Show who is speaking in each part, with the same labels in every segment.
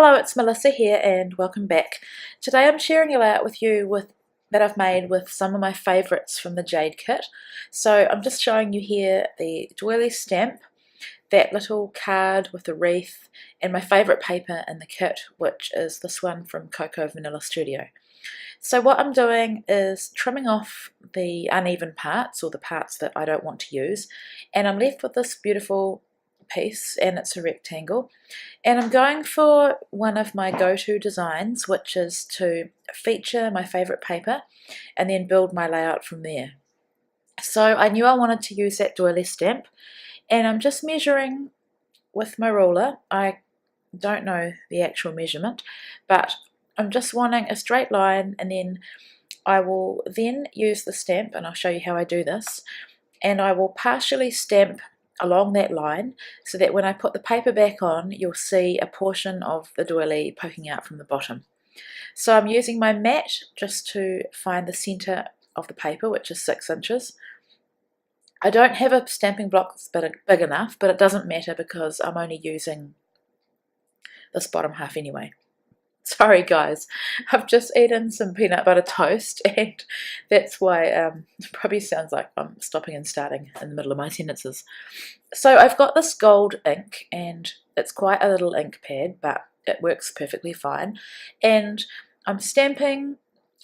Speaker 1: Hello, it's Melissa here and welcome back. Today I'm sharing a layout with you that I've made with some of my favourites from the Jade Kit. So I'm just showing you here the doily stamp, that little card with a wreath, and my favourite paper in the kit, which is this one from Cocoa Vanilla Studio. So what I'm doing is trimming off the uneven parts, or the parts that I don't want to use, and I'm left with this beautiful piece, and it's a rectangle. And I'm going for one of my go-to designs, which is to feature my favourite paper and then build my layout from there. So I knew I wanted to use that doily stamp, and I'm just measuring with my ruler. I don't know the actual measurement, but I'm just wanting a straight line, and then I will then use the stamp, and I'll show you how I do this, and I will partially stamp along that line so that when I put the paper back on, you'll see a portion of the doily poking out from the bottom. So I'm using my mat just to find the center of the paper, which is 6 inches. I don't have a stamping block that's big enough, but it doesn't matter because I'm only using this bottom half anyway. Sorry guys, I've just eaten some peanut butter toast, and that's why it probably sounds like I'm stopping and starting in the middle of my sentences. So I've got this gold ink, and it's quite a little ink pad, but it works perfectly fine. And I'm stamping,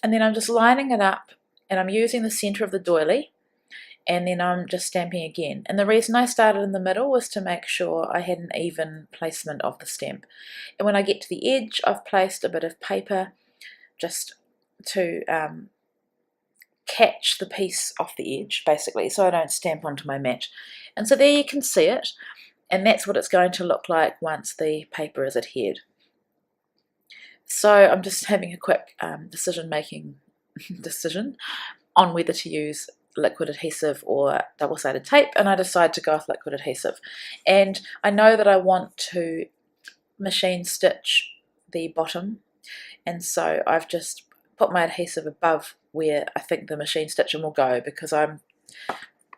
Speaker 1: and then I'm just lining it up, and I'm using the center of the doily, and then I'm just stamping again. And the reason I started in the middle was to make sure I had an even placement of the stamp. And when I get to the edge, I've placed a bit of paper just to catch the piece off the edge, basically, so I don't stamp onto my mat. And so there you can see it, and that's what it's going to look like once the paper is adhered. So I'm just having a quick decision on whether to use liquid adhesive or double-sided tape, and I decided to go with liquid adhesive. And I know that I want to machine stitch the bottom, and so I've just put my adhesive above where I think the machine stitching will go, because I'm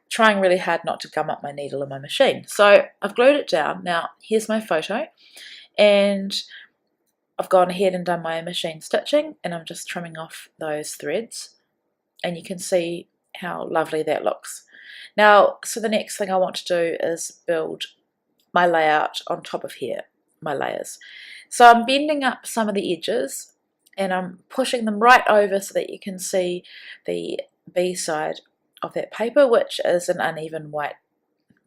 Speaker 1: trying really hard not to gum up my needle in my machine. So I've glued it down. Now here's my photo, and I've gone ahead and done my machine stitching, and I'm just trimming off those threads, and you can see how lovely that looks. Now, so the next thing I want to do is build my layout on top of here, my layers. So I'm bending up some of the edges, and I'm pushing them right over so that you can see the B side of that paper, which is an uneven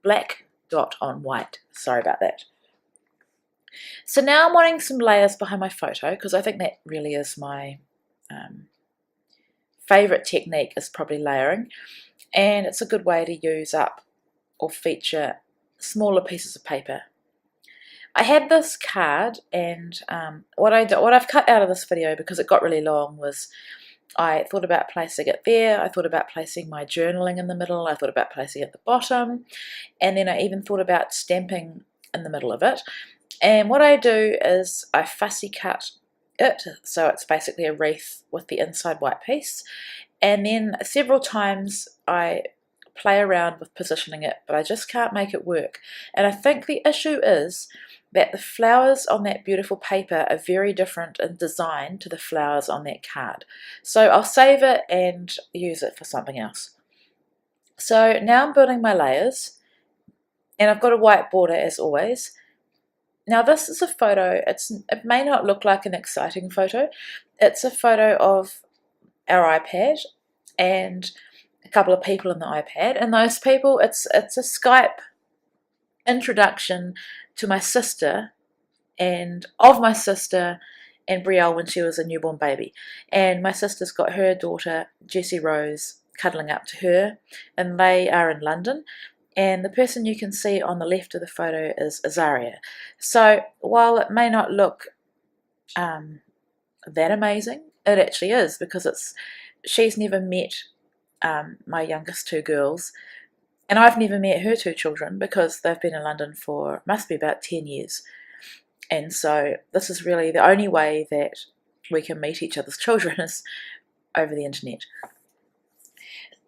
Speaker 1: black dot on white. Sorry about that. So now I'm wanting some layers behind my photo, because I think that really is my favourite technique, is probably layering, and it's a good way to use up or feature smaller pieces of paper. I had this card, and what I've cut out of this video, because it got really long, was I thought about placing it there, I thought about placing my journaling in the middle, I thought about placing it at the bottom, and then I even thought about stamping in the middle of it. And what I do is I fussy cut it, so it's basically a wreath with the inside white piece, and then several times I play around with positioning it, but I just can't make it work. And I think the issue is that the flowers on that beautiful paper are very different in design to the flowers on that card. So I'll save it and use it for something else. So now I'm building my layers, and I've got a white border as always. Now this is a photo, it may not look like an exciting photo. It's a photo of our iPad and a couple of people in the iPad, and those people, it's a Skype introduction to my sister, and of my sister and Brielle when she was a newborn baby. And my sister's got her daughter Jessie Rose cuddling up to her, and they are in London. And the person you can see on the left of the photo is Azaria. So while it may not look that amazing, it actually is, because she's never met my youngest 2 girls, and I've never met her 2 children, because they've been in London for, must be about 10 years. And so this is really the only way that we can meet each other's children, is over the internet.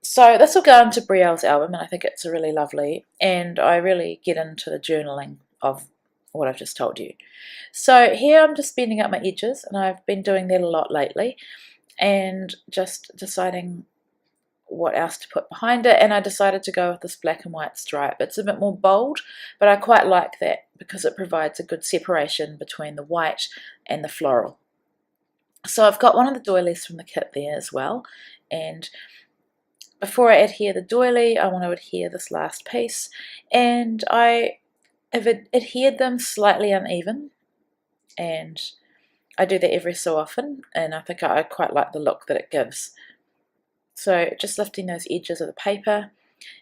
Speaker 1: So this will go into Brielle's album, and I think it's really lovely, and I really get into the journaling of what I've just told you. So here I'm just bending up my edges, and I've been doing that a lot lately, and just deciding what else to put behind it, and I decided to go with this black and white stripe. It's a bit more bold, but I quite like that because it provides a good separation between the white and the floral. So I've got one of the doilies from the kit there as well, and before I adhere the doily, I want to adhere this last piece, and I have adhered them slightly uneven, and I do that every so often, and I think I quite like the look that it gives. So just lifting those edges of the paper,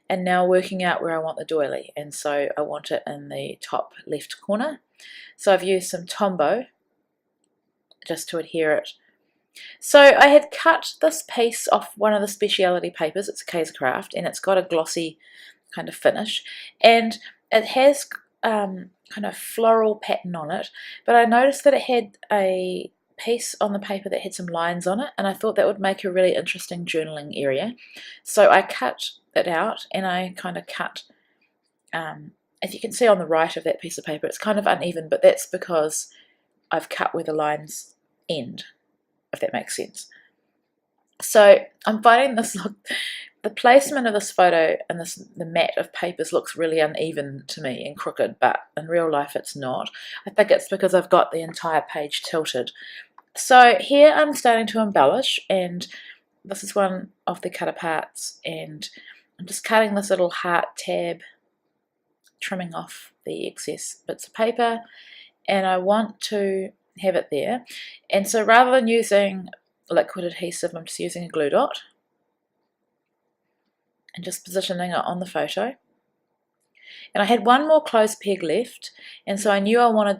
Speaker 1: and now working out where I want the doily, and so I want it in the top left corner. So I've used some Tombow just to adhere it. So I had cut this piece off one of the speciality papers. It's a Kaiser Craft, and it's got a glossy kind of finish, and it has kind of floral pattern on it, but I noticed that it had a piece on the paper that had some lines on it, and I thought that would make a really interesting journaling area. So I cut it out, and I kind of cut, as you can see on the right of that piece of paper, it's kind of uneven, but that's because I've cut where the lines end, if that makes sense. So I'm finding this look, the placement of this photo and the mat of papers looks really uneven to me and crooked, but in real life it's not. I think it's because I've got the entire page tilted. So here I'm starting to embellish, and this is one of the cut aparts, and I'm just cutting this little heart tab, trimming off the excess bits of paper, and I want to have it there. And so rather than using liquid adhesive, I'm just using a glue dot and just positioning it on the photo. And I had one more closed peg left, and so I knew I wanted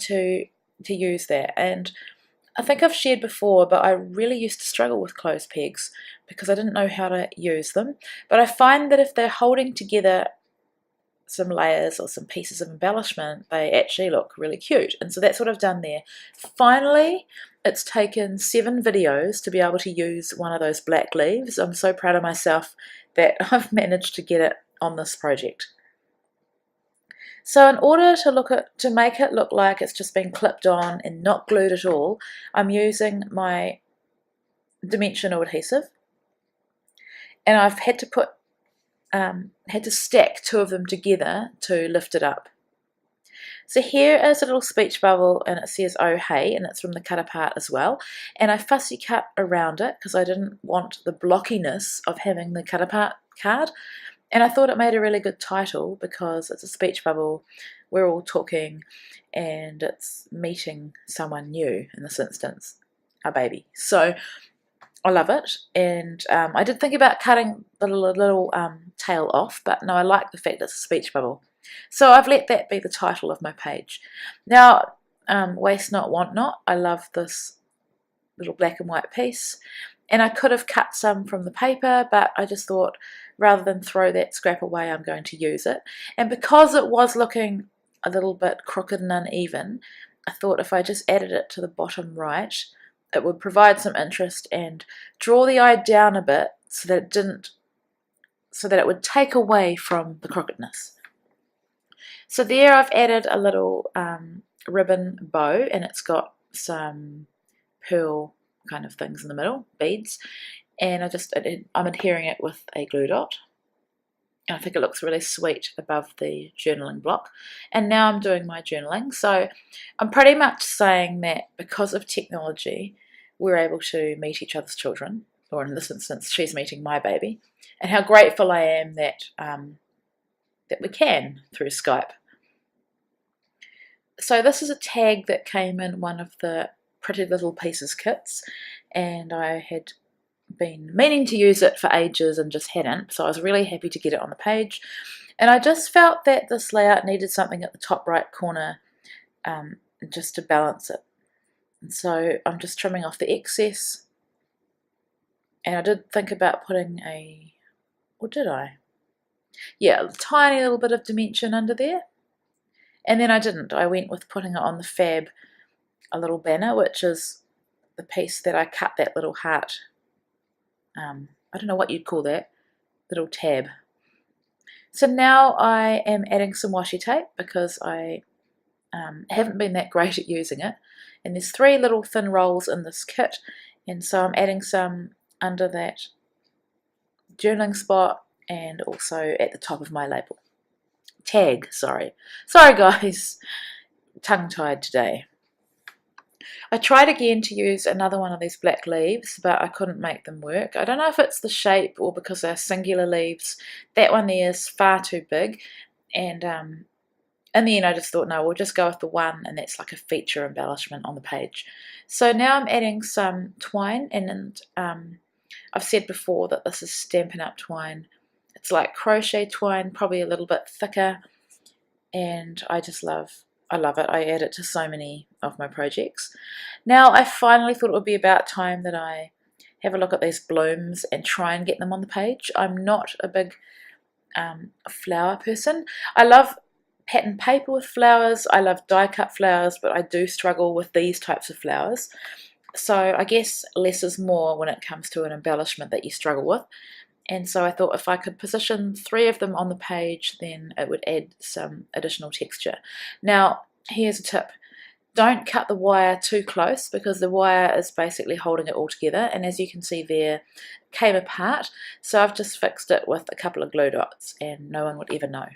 Speaker 1: to use that. And I think I've shared before, but I really used to struggle with closed pegs because I didn't know how to use them. But I find that if they're holding together some layers or some pieces of embellishment, they actually look really cute. And so that's what I've done there. Finally, it's taken 7 videos to be able to use one of those black leaves. I'm so proud of myself that I've managed to get it on this project. So in order to make it look like it's just been clipped on and not glued at all, I'm using my dimensional adhesive, and I've had to stack 2 of them together to lift it up. So here is a little speech bubble, and it says "Oh hey," and it's from the cut apart as well, and I fussy cut around it because I didn't want the blockiness of having the cut apart card. And I thought it made a really good title because it's a speech bubble, we're all talking, and it's meeting someone new, in this instance, a baby. So I love it, and I did think about cutting the little tail off, but no, I like the fact it's a speech bubble. So I've let that be the title of my page. Now, waste not, want not, I love this little black and white piece, and I could have cut some from the paper, but I just thought rather than throw that scrap away, I'm going to use it. And because it was looking a little bit crooked and uneven, I thought if I just added it to the bottom right, it would provide some interest and draw the eye down a bit so that it would take away from the crookedness. So there I've added a little ribbon bow, and it's got some pearl kind of things in the middle, beads, and I'm adhering it with a glue dot, and I think it looks really sweet above the journaling block. And now I'm doing my journaling. So I'm pretty much saying that because of technology, we're able to meet each other's children, or in this instance, she's meeting my baby, and how grateful I am that that we can through Skype. So this is a tag that came in one of the Pretty Little Pieces kits, and I had been meaning to use it for ages and just hadn't, so I was really happy to get it on the page. And I just felt that this layout needed something at the top right corner just to balance it. And so I'm just trimming off the excess, and I did think about putting or did I? Yeah, a tiny little bit of dimension under there, and then I didn't. I went with putting it on the fab, a little banner, which is the piece that I cut that little heart, I don't know what you'd call that, little tab. So now I am adding some washi tape because I haven't been that great at using it. And there's 3 little thin rolls in this kit, and so I'm adding some under that journaling spot and also at the top of my label. Tag, sorry guys, tongue-tied today. I tried again to use another one of these black leaves, but I couldn't make them work. I don't know if it's the shape or because they're singular leaves. That one there is far too big, and in the end I just thought, no, we'll just go with the one, and that's like a feature embellishment on the page. So now I'm adding some twine, and I've said before that this is Stampin' Up! Twine. It's like crochet twine, probably a little bit thicker, and I love it. I add it to so many of my projects. Now I finally thought it would be about time that I have a look at these blooms and try and get them on the page. I'm not a big flower person. I love pattern paper with flowers, I love die cut flowers, but I do struggle with these types of flowers. So I guess less is more when it comes to an embellishment that you struggle with. And so I thought if I could position 3 of them on the page, then it would add some additional texture. Now, here's a tip. Don't cut the wire too close, because the wire is basically holding it all together, and as you can see there, it came apart. So I've just fixed it with a couple of glue dots, and no one would ever know.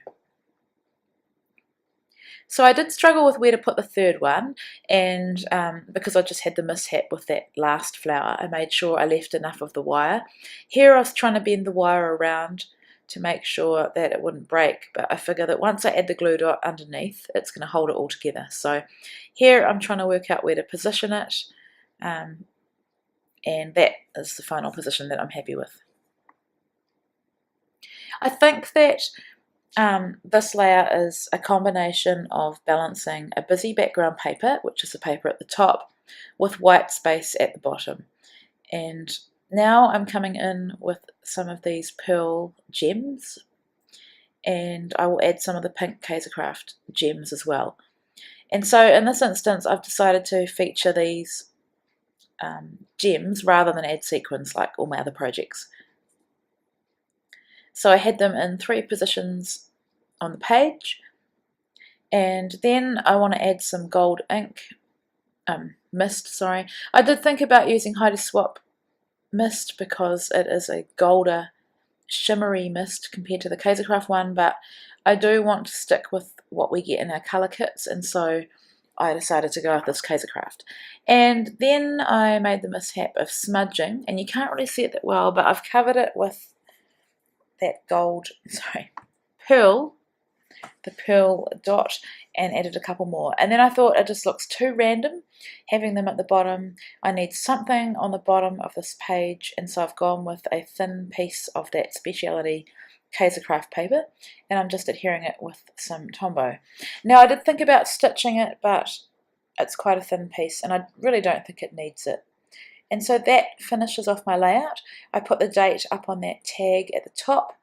Speaker 1: So I did struggle with where to put the 3rd one, and because I just had the mishap with that last flower, I made sure I left enough of the wire. Here I was trying to bend the wire around to make sure that it wouldn't break, but I figure that once I add the glue dot underneath, it's going to hold it all together. So here I'm trying to work out where to position it, and that is the final position that I'm happy with. I think that this layer is a combination of balancing a busy background paper, which is the paper at the top, with white space at the bottom. And now I'm coming in with some of these pearl gems, and I will add some of the pink Kaisercraft gems as well. And so in this instance I've decided to feature these gems rather than add sequins like all my other projects. So I had them in 3 positions on the page, and then I want to add some gold ink, mist, sorry. I did think about using Heidi Swap mist because it is a golder, shimmery mist compared to the Kaisercraft one, but I do want to stick with what we get in our colour kits, and so I decided to go with this Kaisercraft. And then I made the mishap of smudging, and you can't really see it that well, but I've covered it with that the pearl dot, and added a couple more. And then I thought it just looks too random having them at the bottom. I need something on the bottom of this page, and so I've gone with a thin piece of that speciality Kaisercraft paper, and I'm just adhering it with some Tombow. Now I did think about stitching it, but it's quite a thin piece and I really don't think it needs it. And so that finishes off my layout. I put the date up on that tag at the top,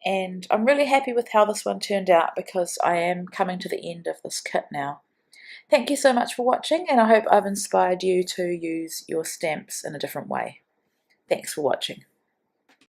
Speaker 1: and I'm really happy with how this one turned out because I am coming to the end of this kit now. Thank you so much for watching, and I hope I've inspired you to use your stamps in a different way. Thanks for watching.